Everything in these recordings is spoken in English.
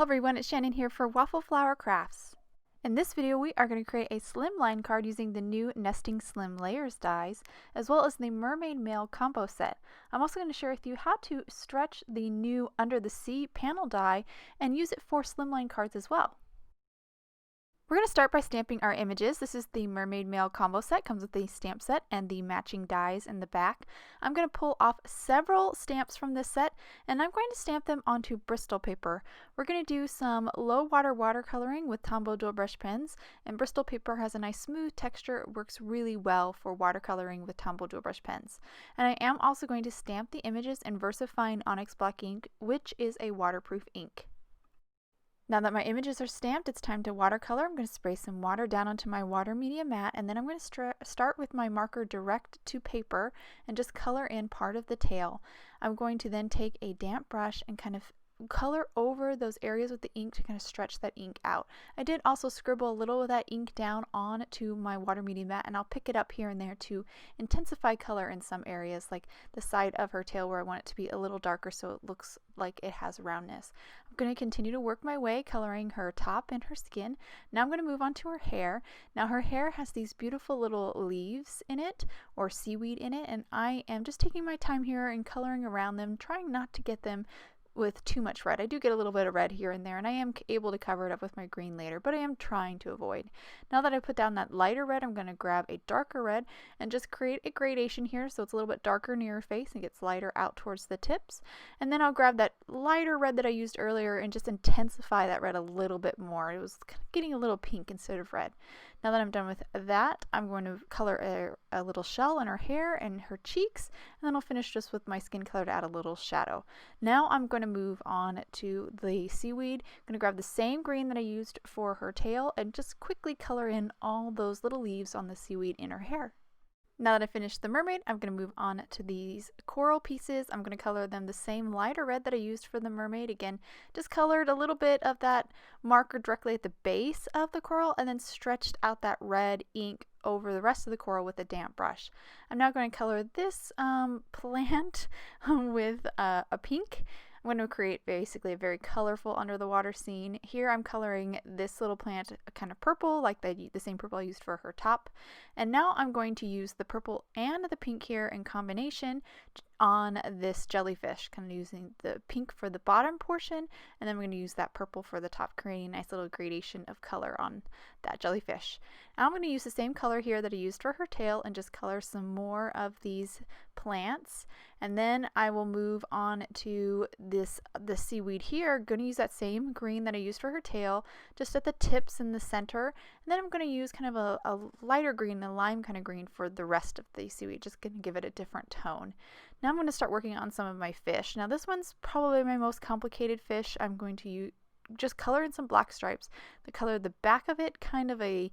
Hello everyone, it's Shannon here for Waffle Flower Crafts. In this video we are going to create a Slimline card using the new Nesting Slim Layers dies, as well as the Mermaid Mail Combo set. I'm also going to share with you how to stretch the new Under the Sea panel die and use it for Slimline cards as well. We're going to start by stamping our images. This is the Mermaid Mail Combo set, comes with the stamp set and the matching dies in the back. I'm going to pull off several stamps from this set and I'm going to stamp them onto Bristol paper. We're going to do some low water watercoloring with Tombow Dual Brush Pens, and Bristol paper has a nice smooth texture. It works really well for watercoloring with Tombow Dual Brush Pens. And I am also going to stamp the images in VersaFine Onyx Black ink, which is a waterproof ink. Now that my images are stamped, it's time to watercolor. I'm going to spray some water down onto my water media mat, and then I'm going to start with my marker direct to paper and just color in part of the tail. I'm going to then take a damp brush and kind of color over those areas with the ink to kind of stretch that ink out. I did also scribble a little of that ink down onto my water media mat, and I'll pick it up here and there to intensify color in some areas, like the side of her tail where I want it to be a little darker so it looks like it has roundness. I'm going to continue to work my way coloring her top and her skin. Now I'm going to move on to her hair. Now her hair has these beautiful little leaves in it, or seaweed in it, and I am just taking my time here and coloring around them, trying not to get them with too much red. I do get a little bit of red here and there, and I am able to cover it up with my green later, but I am trying to avoid. Now that I put down that lighter red, I'm going to grab a darker red and just create a gradation here so it's a little bit darker near her face and gets lighter out towards the tips. And then I'll grab that lighter red that I used earlier and just intensify that red a little bit more. It was getting a little pink instead of red. Now that I'm done with that, I'm going to color a little shell in her hair and her cheeks, and then I'll finish just with my skin color to add a little shadow. Now I'm going to move on to the seaweed. I'm going to grab the same green that I used for her tail and just quickly color in all those little leaves on the seaweed in her hair. Now that I finished the mermaid, I'm going to move on to these coral pieces. I'm going to color them the same lighter red that I used for the mermaid. Again, just colored a little bit of that marker directly at the base of the coral and then stretched out that red ink over the rest of the coral with a damp brush. I'm now going to color this plant with a pink. I'm going to create basically a very colorful under the water scene. Here I'm coloring this little plant kind of purple, like the same purple I used for her top. And now I'm going to use the purple and the pink here in combination on this jellyfish, kind of using the pink for the bottom portion, and then I'm going to use that purple for the top, creating a nice little gradation of color on that jellyfish. Now I'm going to use the same color here that I used for her tail and just color some more of these plants, and then I will move on to the seaweed here. I'm going to use that same green that I used for her tail just at the tips in the center, and then I'm going to use kind of a lighter green, a lime kind of green for the rest of the seaweed, just going to give it a different tone. Now I'm going to start working on some of my fish. Now this one's probably my most complicated fish. I'm going to just color in some black stripes. The color of the back of it, kind of a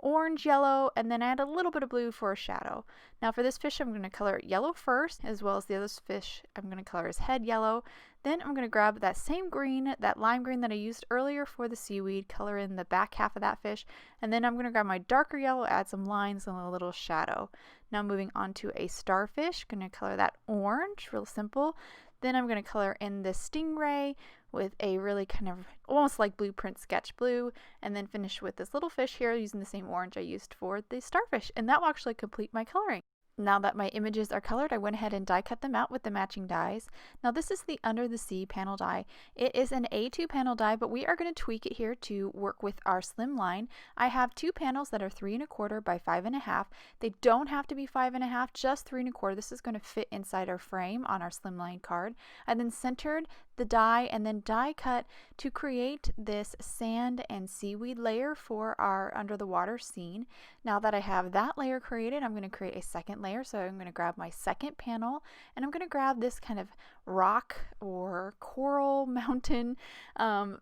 orange yellow, and then add a little bit of blue for a shadow. Now for this fish I'm going to color it yellow first, as well as the other fish I'm going to color his head yellow. Then I'm going to grab that same green, that lime green that I used earlier for the seaweed, color in the back half of that fish, and then I'm going to grab my darker yellow, add some lines and a little shadow. Now moving on to a starfish, going to color that orange, real simple. Then I'm going to color in the stingray with a really kind of almost like blueprint sketch blue, and then finish with this little fish here using the same orange I used for the starfish, and that will actually complete my coloring. Now that my images are colored, I went ahead and die cut them out with the matching dies. Now this is the Under the Sea panel die. It is an A2 panel die, but we are going to tweak it here to work with our Slimline. I have two panels that are 3 1/4 by 5 1/2. They don't have to be 5 1/2, just 3 1/4. This is going to fit inside our frame on our Slimline card. I then centered the die and then die cut to create this sand and seaweed layer for our under the water scene. Now that I have that layer created, I'm going to create a second layer. So I'm going to grab my second panel and I'm going to grab this kind of rock or coral mountain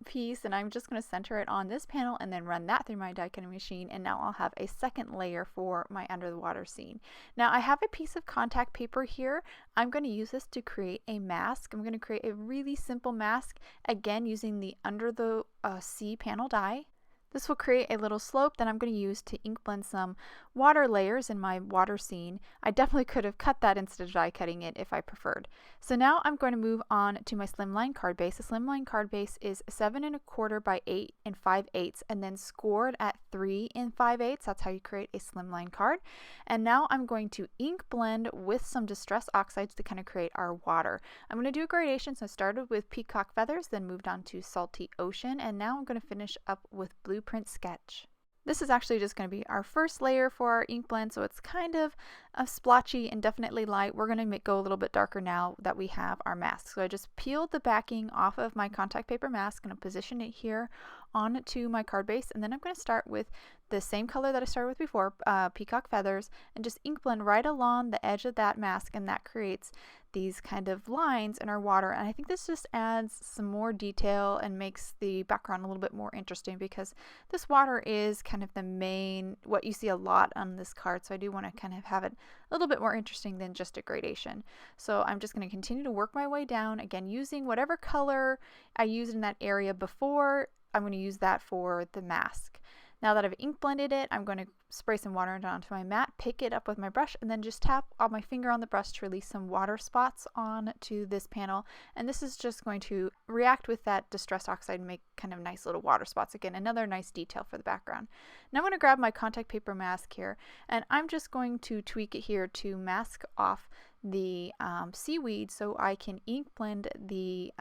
piece, and I'm just going to center it on this panel and then run that through my die cutting machine, and now I'll have a second layer for my under the water scene. Now I have a piece of contact paper here. I'm going to use this to create a mask. I'm going to create a really simple mask, again using the Under the Sea panel die. This will create a little slope that I'm going to use to ink blend some water layers in my water scene. I definitely could have cut that instead of die cutting it if I preferred. So now I'm going to move on to my Slimline card base. The Slimline card base is 7 1/4 by 8 5/8 and then scored at 3 5/8. That's how you create a Slimline card. And now I'm going to ink blend with some Distressed Oxides to kind of create our water. I'm going to do a gradation, so I started with Peacock Feathers, then moved on to Salty Ocean, and now I'm going to finish up with Blueprint Sketch. This is actually just going to be our first layer for our ink blend, so it's kind of splotchy and definitely light. We're going to go a little bit darker now that we have our mask. So I just peeled the backing off of my contact paper mask and position it here onto my card base, and then I'm going to start with the same color that I started with before, Peacock Feathers, and just ink blend right along the edge of that mask, and that creates these kind of lines in our water. And I think this just adds some more detail and makes the background a little bit more interesting, because this water is kind of the main, what you see a lot on this card, so I do want to kind of have it a little bit more interesting than just a gradation. So I'm just going to continue to work my way down, again using whatever color I used in that area before. I'm going to use that for the mask. Now that I've ink blended it, I'm going to spray some water onto my mat, pick it up with my brush, and then just tap on my finger on the brush to release some water spots onto this panel. And this is just going to react with that Distressed Oxide and make kind of nice little water spots. Again, another nice detail for the background. Now I'm going to grab my contact paper mask here, and I'm just going to tweak it here to mask off the seaweed so I can ink blend the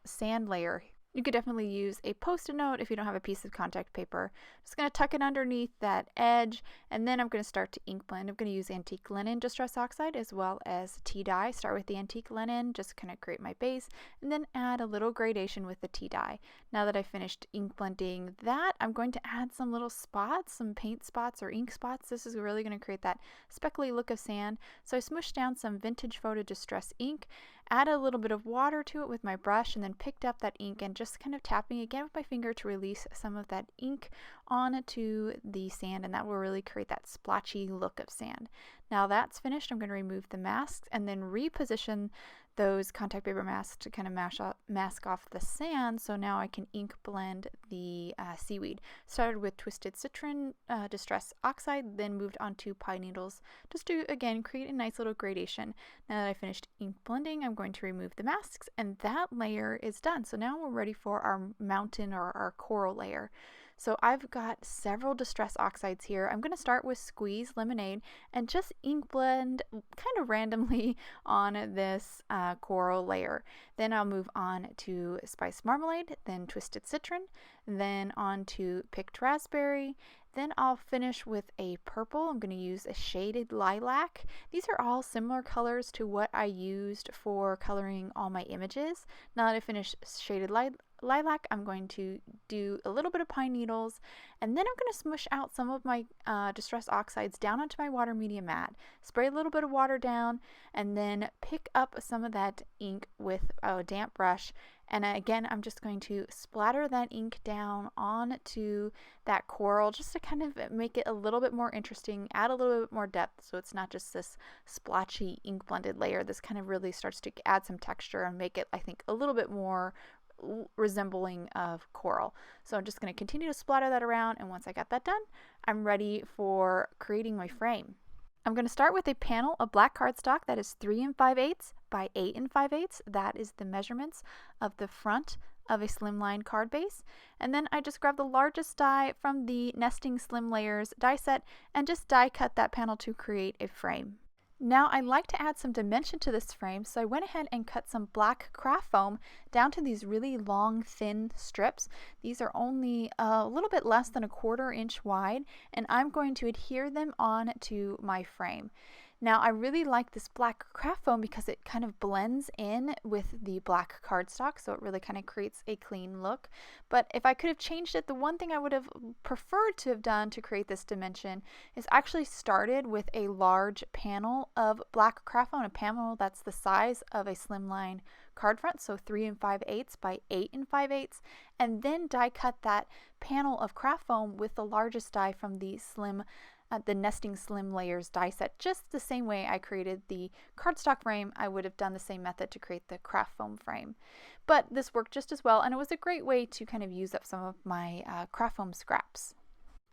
sand layer. You could definitely use a Post-it note if you don't have a piece of contact paper. Just going to tuck it underneath that edge, and then I'm going to start to ink blend. I'm going to use Antique Linen Distress Oxide as well as tea dye. Start with the Antique Linen, just kind of create my base, and then add a little gradation with the tea dye. Now that I've finished ink blending that, I'm going to add some little spots, some paint spots or ink spots. This is really going to create that speckly look of sand. So I smushed down some Vintage Photo Distress ink, add a little bit of water to it with my brush, and then picked up that ink and just kind of tapping again with my finger to release some of that ink onto the sand, and that will really create that splotchy look of sand. Now that's finished, I'm going to remove the masks and then reposition those contact paper masks to kind of mask off the sand. So now I can ink blend the seaweed. Started with Twisted Citron Distress Oxide, then moved on to Pine Needles just to again create a nice little gradation. Now that I finished ink blending, I'm going to remove the masks, and that layer is done. So now we're ready for our mountain or our coral layer. So I've got several Distress Oxides here. I'm going to start with Squeeze Lemonade and just ink blend kind of randomly on this coral layer. Then I'll move on to Spiced Marmalade, then Twisted Citron, then on to Picked Raspberry. Then I'll finish with a purple. I'm going to use a Shaded Lilac. These are all similar colors to what I used for coloring all my images. Now that I finished Shaded Lilac, I'm going to do a little bit of Pine Needles, and then I'm going to smush out some of my Distress Oxides down onto my water media mat, spray a little bit of water down, and then pick up some of that ink with a damp brush. And again, I'm just going to splatter that ink down onto that coral just to kind of make it a little bit more interesting, add a little bit more depth so it's not just this splotchy ink blended layer. This kind of really starts to add some texture and make it, I think, a little bit more resembling of coral. So I'm just going to continue to splatter that around, and once I got that done, I'm ready for creating my frame. I'm going to start with a panel of black cardstock that is 3 5/8 by 8 5/8. That is the measurements of the front of a Slimline card base. And then I just grabbed the largest die from the Nesting Slim Layers die set and just die cut that panel to create a frame. Now I like to add some dimension to this frame, so I went ahead and cut some black craft foam down to these really long, thin strips. These are only a little bit less than 1/4 inch wide, and I'm going to adhere them on to my frame. Now I really like this black craft foam because it kind of blends in with the black cardstock, so it really kind of creates a clean look. But if I could have changed it, the one thing I would have preferred to have done to create this dimension is actually started with a large panel of black craft foam, a panel that's the size of a Slimline card front, so 3 5/8 by 8 5/8, and then die cut that panel of craft foam with the largest die from the Slim the Nesting Slim Layers die set just the same way I created the cardstock frame. I would have done the same method to create the craft foam frame. But this worked just as well, and it was a great way to kind of use up some of my craft foam scraps.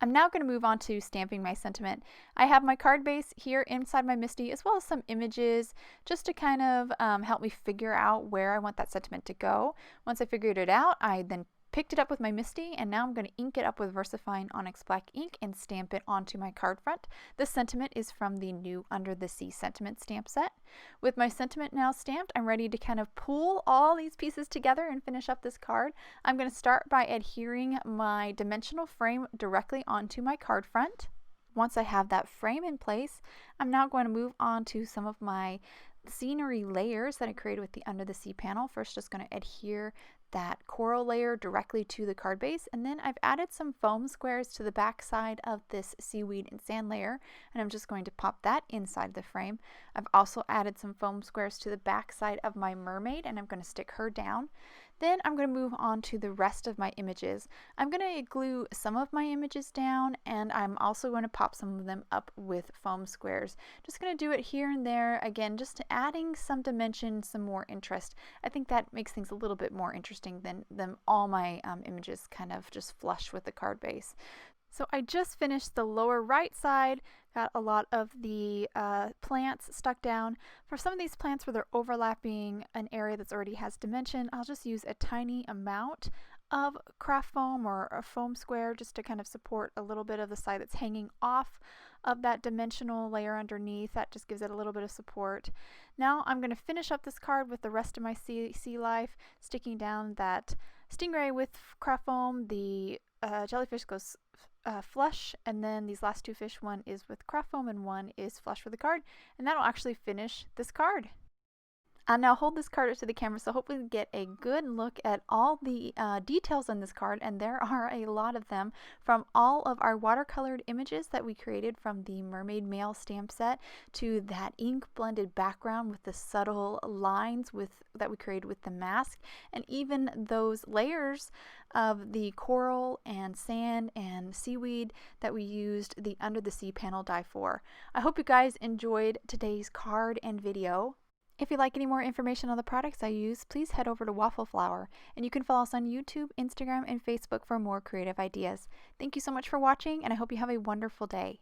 I'm now going to move on to stamping my sentiment. I have my card base here inside my MISTI, as well as some images just to kind of help me figure out where I want that sentiment to go. Once I figured it out, I then picked it up with my MISTI, and now I'm going to ink it up with VersaFine Onyx Black ink and stamp it onto my card front. This sentiment is from the new Under the Sea sentiment stamp set. With my sentiment now stamped, I'm ready to kind of pull all these pieces together and finish up this card. I'm going to start by adhering my dimensional frame directly onto my card front. Once I have that frame in place, I'm now going to move on to some of my scenery layers that I created with the Under the Sea panel. First, just going to adhere that coral layer directly to the card base, and then I've added some foam squares to the back side of this seaweed and sand layer, and I'm just going to pop that inside the frame. I've also added some foam squares to the back side of my mermaid, and I'm going to stick her down. Then I'm going to move on to the rest of my images. I'm going to glue some of my images down, and I'm also going to pop some of them up with foam squares. Just going to do it here and there, again, just adding some dimension, some more interest. I think that makes things a little bit more interesting than all my images kind of just flush with the card base. So I just finished the lower right side, got a lot of the plants stuck down. For some of these plants where they're overlapping an area that already has dimension, I'll just use a tiny amount of craft foam or a foam square just to kind of support a little bit of the side that's hanging off of that dimensional layer underneath. That just gives it a little bit of support. Now I'm going to finish up this card with the rest of my sea life, sticking down that stingray with craft foam. The jellyfish goes flush, and then these last two fish, one is with craft foam and one is flush for the card, and that'll actually finish this card. I'll now hold this card up to the camera so hopefully we get a good look at all the details on this card, and there are a lot of them from all of our watercolored images that we created from the Mermaid Mail stamp set to that ink blended background with the subtle lines that we created with the mask, and even those layers of the coral and sand and seaweed that we used the Under the Sea panel die for. I hope you guys enjoyed today's card and video. If you'd like any more information on the products I use, please head over to Waffle Flower, and you can follow us on YouTube, Instagram, and Facebook for more creative ideas. Thank you so much for watching, and I hope you have a wonderful day.